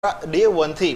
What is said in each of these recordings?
day one थी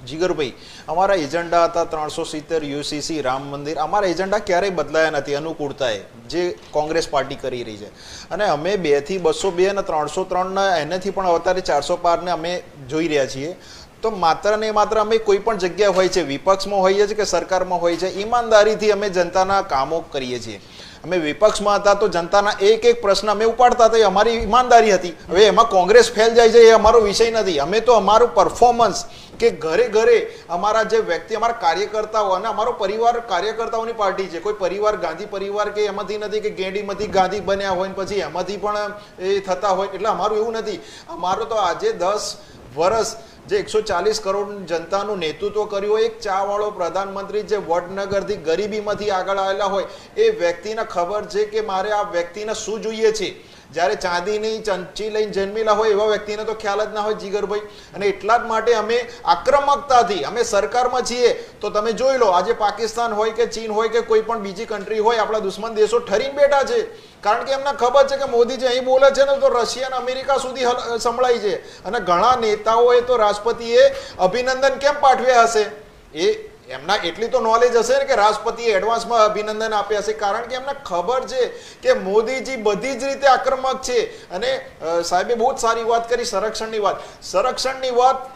જીગરભાઈ અમારા એજન્ડા હતા 370 યુસીસી રામ મંદિર અમારા એજન્ડા ક્યારેય બદલાયા નથી અનુકૂળતાએ જે કોંગ્રેસ પાર્ટી કરી રહી છે અને અમે 2 થી 202 અને 303 ના એનાથી પણ અત્યારે 400 પારને અમે જોઈ રહ્યા છીએ તો માત્ર ને માત્ર અમે કોઈ પણ જગ્યા હોય છે વિપક્ષમાં હોઈએ છીએ કે સરકારમાં હોય છે ઈમાનદારીથી અમે જનતાના કામો કરીએ છીએ અમે વિપક્ષમાં હતા તો જનતાના એક એક પ્રશ્ન અમે ઉપાડતા હતા એ અમારી ઈમાનદારી હતી હવે એમાં કોંગ્રેસ ફેલ જાય છે એ અમારો વિષય નથી અમે તો અમારું પરફોર્મન્સ કે ઘરે ઘરે અમારા જે વ્યક્તિ અમારા કાર્યકર્તાઓ અને અમારો પરિવાર કાર્યકર્તાઓની પાર્ટી છે કોઈ પરિવાર ગાંધી પરિવાર કે એમાંથી નથી કે ગેડીમાંથી ગાંધી બન્યા હોય ને પછી એમાંથી પણ એ થતા હોય એટલે અમારું એવું નથી અમારો તો આજે 10 વર્ષ જે 140 કરોડ જનતાનું નેતૃત્વ કર્યું એક ચાવાળો પ્રધાનમંત્રી જે વડનગરથી ગરીબીમાંથી આગળ આવેલા હોય એ વ્યક્તિને ખબર છે કે મારે આ વ્યક્તિને શું જોઈએ છે જ્યારે ચાંદીની ચંચી લઈને જન્મેલા હોય એવા વ્યક્તિને તો ખ્યાલ જ ના હોય જીગરભાઈ અને એટલા જ માટે અમે આક્રમકતાથી અમે સરકારમાં છીએ તો તમે જોઈ લો આજે પાકિસ્તાન હોય કે ચીન હોય કે કોઈ પણ બીજી કન્ટ્રી હોય આપણા દુશ્મન દેશો ઠરીને બેઠા છે કારણ કે એમને ખબર છે કે મોદીજી અહીં બોલે છે ને તો રશિયા અને અમેરિકા સુધી સંભળાય છે અને ઘણા નેતાઓએ તો રાષ્ટ્રપતિએ અભિનંદન કેમ પાઠવ્યા હશે એ એમના એટલી તો નોલેજ હશે ને કે રાષ્ટ્રપતિએ એડવાન્સમાં અભિનંદન આપ્યા હશે કારણ કે એમને ખબર છે કે મોદીજી બધી જ રીતે આક્રમક છે અને સાહેબે બહુ જ સારી વાત કરી સંરક્ષણની વાત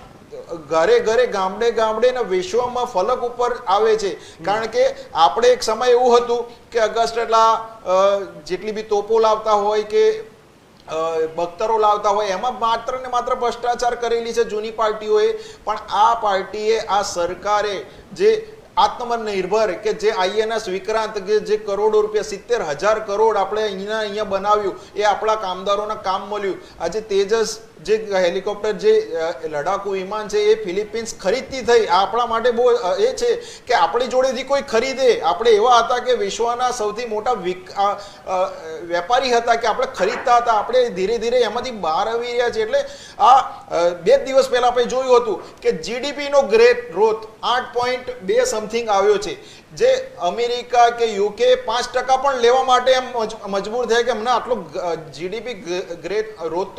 ઘરે ઘરે ગામડે ગામડે ને વિશ્વમાં ફલક ઉપર આવે છે કારણ કે આપણે એક સમય એવું હતું કે અગસ્ટ એટલા જેટલી બી તોપો લાવતા હોય કે બખ્તરો લાવતા હોય એમાં માત્ર ને માત્ર ભ્રષ્ટાચાર કરેલી છે જૂની પાર્ટીઓએ પણ આ પાર્ટીએ આ સરકારે જે આત્મનિર્ભર કે જે આઈએનએસ વિક્રાંત કે જે કરોડો રૂપિયા 70,000 કરોડ આપણે અહીંયા બનાવ્યું એ આપણા કામદારોને કામ મળ્યું આજે તેજસ જે હેલિકોપ્ટર જે લડાકુ વિમાન છે એ ફિલિપિન્સ ખરીદતી થઈ આપણા માટે બહુ એ છે કે આપણી જોડેથી કોઈ ખરીદે આપણે એવા હતા કે વિશ્વના સૌથી મોટા વેપારી હતા કે આપણે ખરીદતા હતા આપણે ધીરે ધીરે એમાંથી બહાર આવી રહ્યા છે એટલે આ 2 દિવસ પહેલા આપણે જોયું હતું કે જીડીપી નો ગ્રેટ ગ્રોથ 8.2 સમથિંગ આવ્યો છે જે અમેરિકા કે યુકે 5% પણ લેવા માટે એમ મજબૂર થયા કે અમને આટલો જીડીપી ગ્રેટ ગ્રોથ